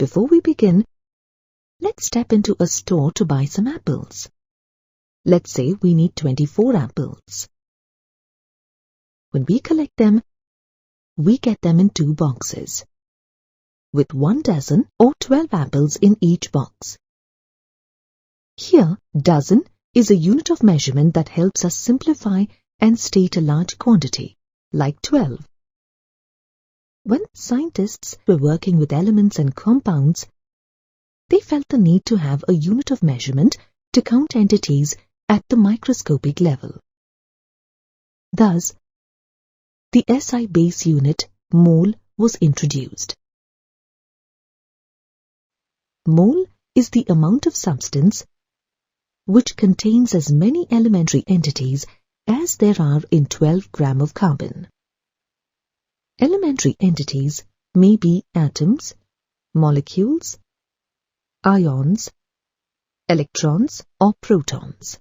Before we begin, let's step into a store to buy some apples. Let's say we need 24 apples. When we collect them, we get them in 2 boxes, with 1 dozen or 12 apples in each box. Here, dozen is a unit of measurement that helps us simplify and state a large quantity, like 12. When scientists were working with elements and compounds, they felt the need to have a unit of measurement to count entities at the microscopic level. Thus, the SI base unit, mole, was introduced. Mole is the amount of substance which contains as many elementary entities as there are in 12 grams of carbon. Elementary entities may be atoms, molecules, ions, electrons, or protons.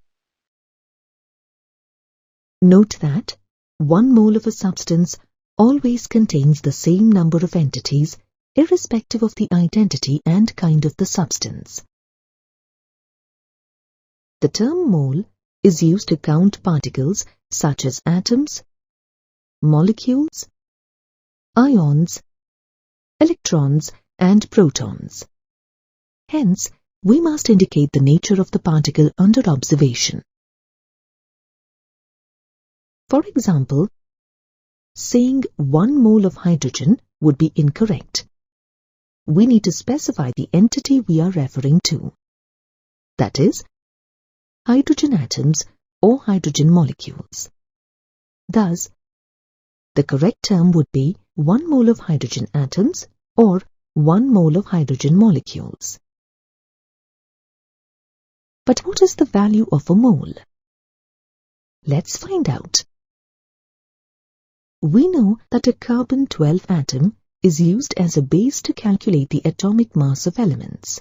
Note that 1 mole of a substance always contains the same number of entities, irrespective of the identity and kind of the substance. The term mole is used to count particles such as atoms, molecules, ions, electrons, and protons. Hence, we must indicate the nature of the particle under observation. For example, saying 1 mole of hydrogen would be incorrect. We need to specify the entity we are referring to. That is, hydrogen atoms or hydrogen molecules. Thus, the correct term would be 1 mole of hydrogen atoms or 1 mole of hydrogen molecules. But what is the value of a mole? Let's find out. We know that a carbon-12 atom is used as a base to calculate the atomic mass of elements.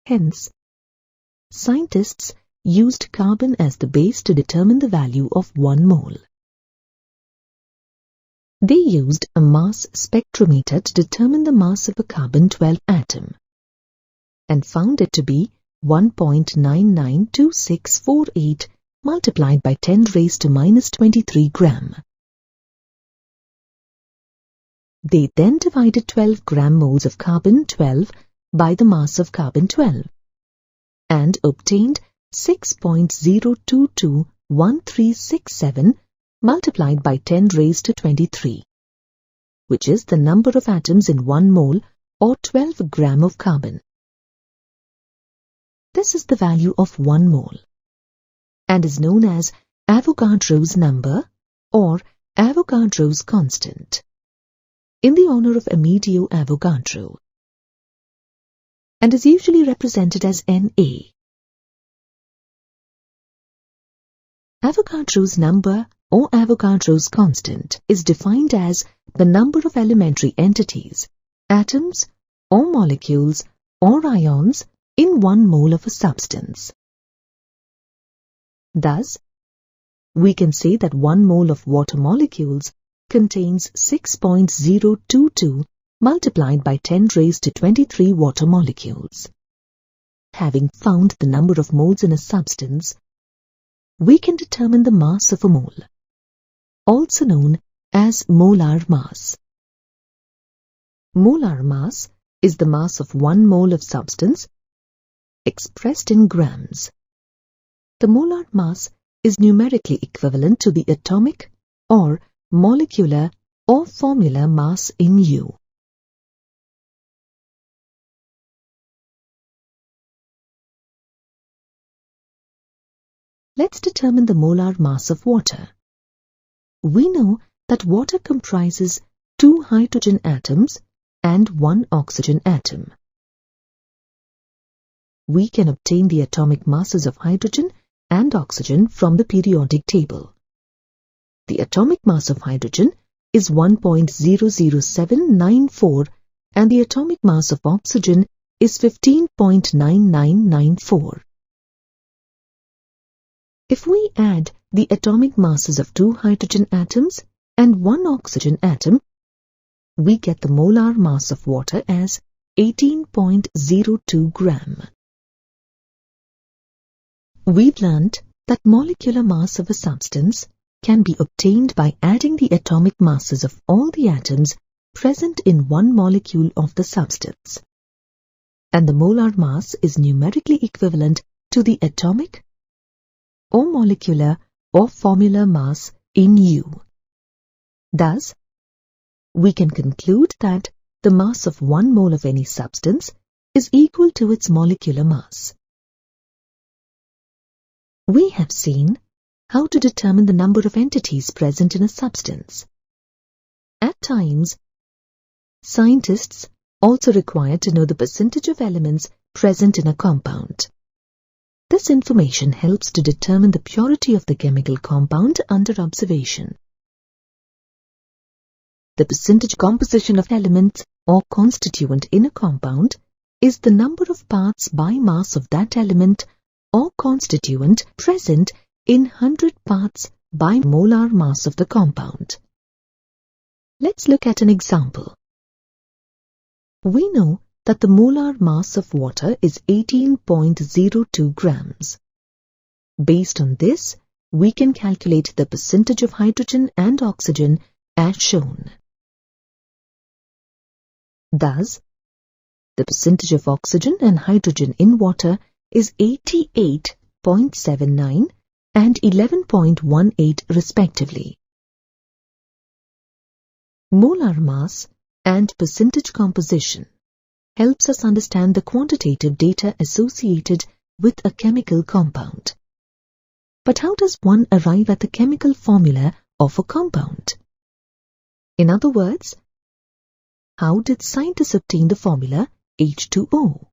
Hence, scientists used carbon as the base to determine the value of 1 mole. They used a mass spectrometer to determine the mass of a carbon-12 atom and found it to be 1.992648 multiplied by 10 raised to -23 gram. They then divided 12 gram moles of carbon-12 by the mass of carbon-12 and obtained 6.0221367 multiplied by 10 raised to 23, which is the number of atoms in 1 mole or 12 gram of carbon. This is the value of 1 mole and is known as Avogadro's number or Avogadro's constant, in the honor of Amedeo Avogadro, and is usually represented as Na. Avogadro's number or Avogadro's constant is defined as the number of elementary entities, atoms or molecules or ions in 1 mole of a substance. Thus, we can say that 1 mole of water molecules contains 6.022 multiplied by 10 raised to 23 water molecules. Having found the number of moles in a substance, we can determine the mass of a mole, also known as molar mass. Molar mass is the mass of 1 mole of substance expressed in grams. The molar mass is numerically equivalent to the atomic or molecular or formular mass in U. Let's determine the molar mass of water. We know that water comprises 2 hydrogen atoms and 1 oxygen atom. We can obtain the atomic masses of hydrogen and oxygen from the periodic table. The atomic mass of hydrogen is 1.00794 and the atomic mass of oxygen is 15.9994. If we add the atomic masses of 2 hydrogen atoms and 1 oxygen atom, we get the molar mass of water as 18.02 gram. We've learnt that molecular mass of a substance can be obtained by adding the atomic masses of all the atoms present in one molecule of the substance, and the molar mass is numerically equivalent to the atomic or molecular or formular mass in U. Thus, we can conclude that the mass of 1 mole of any substance is equal to its molecular mass. We have seen how to determine the number of entities present in a substance. At times, scientists also require to know the percentage of elements present in a compound. This information helps to determine the purity of the chemical compound under observation. The percentage composition of elements or constituent in a compound is the number of parts by mass of that element or constituent present in 100 parts by molar mass of the compound. Let's look at an example. We know that the molar mass of water is 18.02 grams. Based on this, we can calculate the percentage of hydrogen and oxygen as shown. Thus, the percentage of oxygen and hydrogen in water is 88.79 and 11.18 respectively. Molar mass and percentage composition helps us understand the quantitative data associated with a chemical compound. But how does one arrive at the chemical formula of a compound? In other words, how did scientists obtain the formula H2O?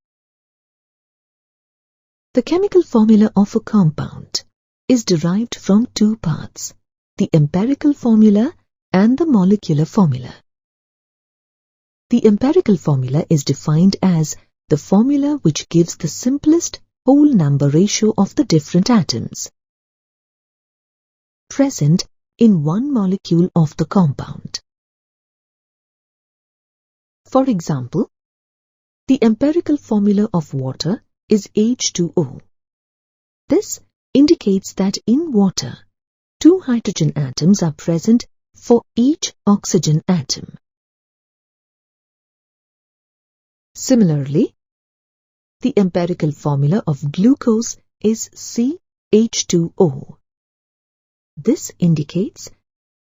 The chemical formula of a compound is derived from two parts, the empirical formula and the molecular formula. The empirical formula is defined as the formula which gives the simplest whole number ratio of the different atoms present in one molecule of the compound. For example, the empirical formula of water is H2O. This indicates that in water, 2 hydrogen atoms are present for each oxygen atom. Similarly, the empirical formula of glucose is CH2O. This indicates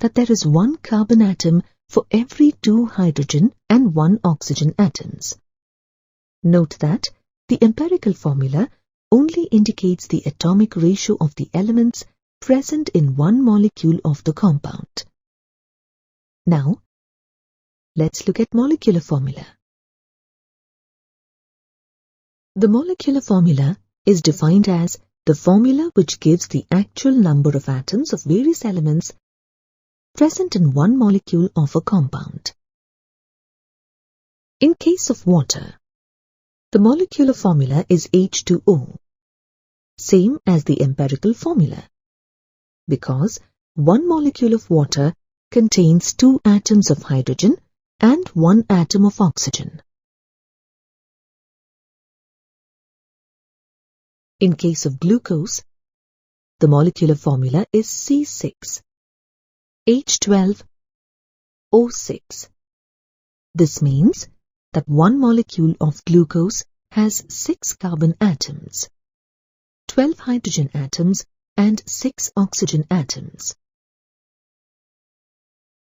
that there is 1 carbon atom for every 2 hydrogen and 1 oxygen atoms. Note that the empirical formula only indicates the atomic ratio of the elements present in one molecule of the compound. Now, let's look at molecular formula. The molecular formula is defined as the formula which gives the actual number of atoms of various elements present in one molecule of a compound. In case of water, the molecular formula is H2O, same as the empirical formula, because one molecule of water contains 2 atoms of hydrogen and 1 atom of oxygen. In case of glucose, the molecular formula is C6H12O6. This means that one molecule of glucose has 6 carbon atoms, 12 hydrogen atoms and 6 oxygen atoms.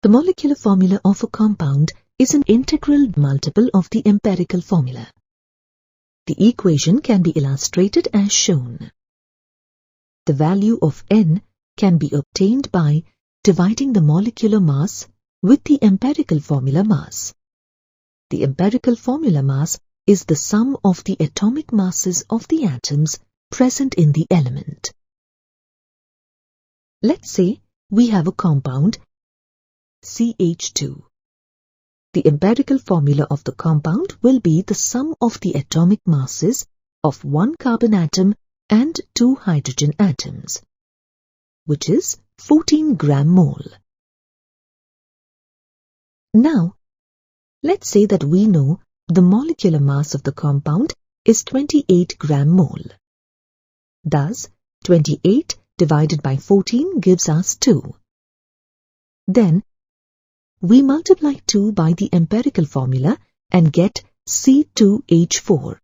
The molecular formula of a compound is an integral multiple of the empirical formula. The equation can be illustrated as shown. The value of N can be obtained by dividing the molecular mass with the empirical formula mass. The empirical formula mass is the sum of the atomic masses of the atoms present in the element. Let's say we have a compound CH2. The empirical formula of the compound will be the sum of the atomic masses of 1 carbon atom and 2 hydrogen atoms, which is 14 gram mole. Now, let's say that we know the molecular mass of the compound is 28 gram mole. Thus, 28 divided by 14 gives us 2. Then, we multiply 2 by the empirical formula and get C2H4.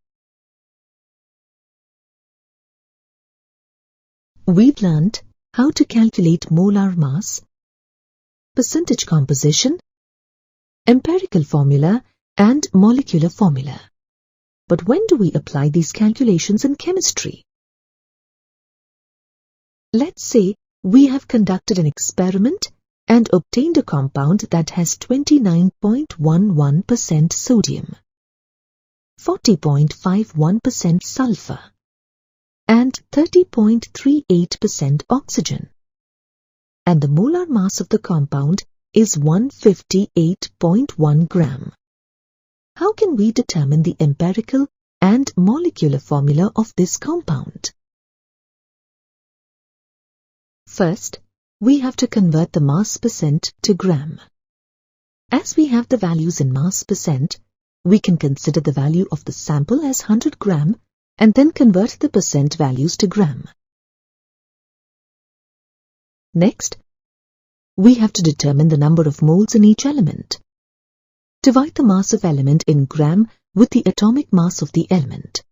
We've learnt how to calculate molar mass, percentage composition, empirical formula and molecular formula. But when do we apply these calculations in chemistry? Let's say we have conducted an experiment and obtained a compound that has 29.11% sodium, 40.51% sulfur, and 30.38% oxygen. And the molar mass of the compound is 158.1 gram. How can we determine the empirical and molecular formula of this compound? First, we have to convert the mass percent to gram. As we have the values in mass percent, we can consider the value of the sample as 100 gram and then convert the percent values to gram. Next, we have to determine the number of moles in each element. Divide the mass of element in gram with the atomic mass of the element.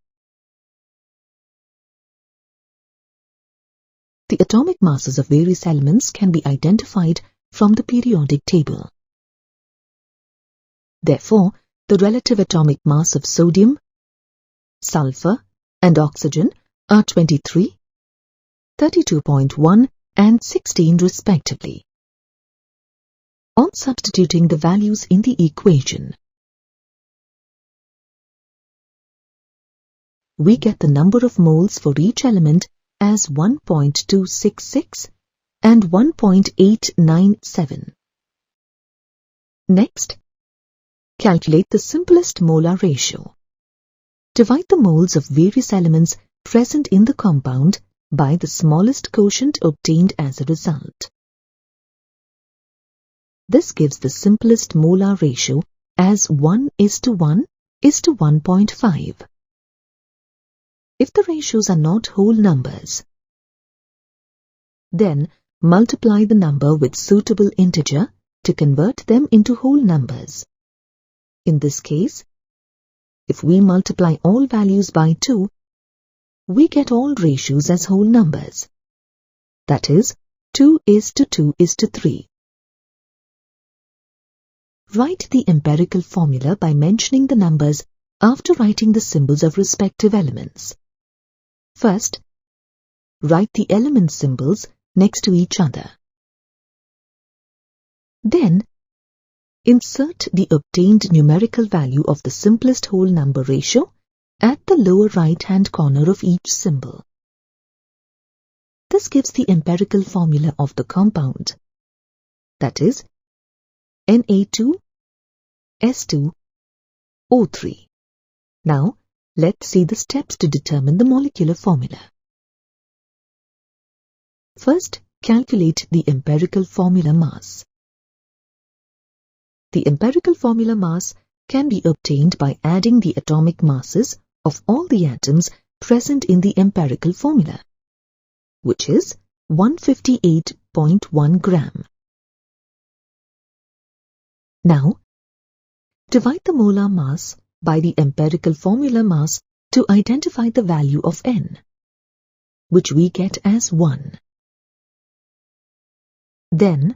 The atomic masses of various elements can be identified from the periodic table. Therefore, the relative atomic mass of sodium, sulfur, and oxygen are 23, 32.1, and 16 respectively. On substituting the values in the equation, we get the number of moles for each element as 1.266 and 1.897. Next, calculate the simplest molar ratio. Divide the moles of various elements present in the compound by the smallest quotient obtained as a result. This gives the simplest molar ratio as 1:1:1.5. If the ratios are not whole numbers, then multiply the number with suitable integer to convert them into whole numbers. In this case, if we multiply all values by 2, we get all ratios as whole numbers. That is, 2:2:3. Write the empirical formula by mentioning the numbers after writing the symbols of respective elements. First, write the element symbols next to each other. Then, insert the obtained numerical value of the simplest whole number ratio at the lower right-hand corner of each symbol. This gives the empirical formula of the compound. That is, Na2S2O3. Now, let's see the steps to determine the molecular formula. First, calculate the empirical formula mass. The empirical formula mass can be obtained by adding the atomic masses of all the atoms present in the empirical formula, which is 158.1 gram. Now, divide the molar mass by the empirical formula mass to identify the value of N, which we get as 1. Then,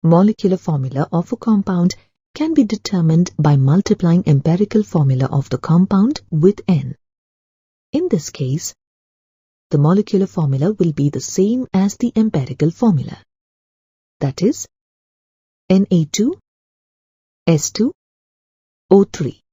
molecular formula of a compound can be determined by multiplying empirical formula of the compound with N. In this case, the molecular formula will be the same as the empirical formula. That is, Na2S2O3.